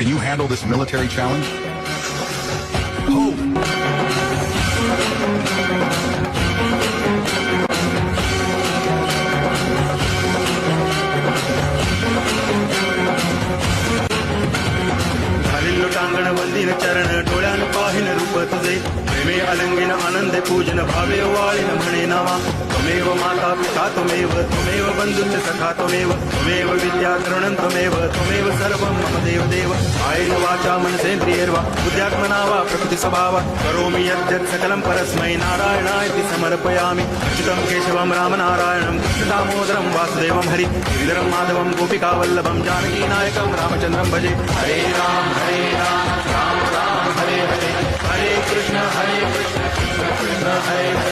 Can you handle this military challenge? Hope. टांगण वंदीन चरण डोळ्यान पाहिन रूप तुझे प्रेमे अलंगिन आनंद पूजन भावे वाळीन म्हणे नावा त्वमेव माता पिता त्वमेव बंधुश्च सखा त्वमेव विद्या द्रोणं त्वमेव सर्वं मम देव देव आयेन वाचा मनसेन्द्रियैर्वा बुद्ध्यात्मना वा प्रकृति स्वभाव करोमि यद्यत् सकलं परस्मै नारायणाय समर्पयामि अच्युतं केशवं रामनारायणं कृष्णदामोदरं वासुदेवं हरि गिरिधरं माधवं गोपिकावल्लभं जानकीनायकं रामचन्द्रं भजे हरे राम राम राम हरे हरे हरे कृष्ण कृष्ण कृष्ण हरे हरे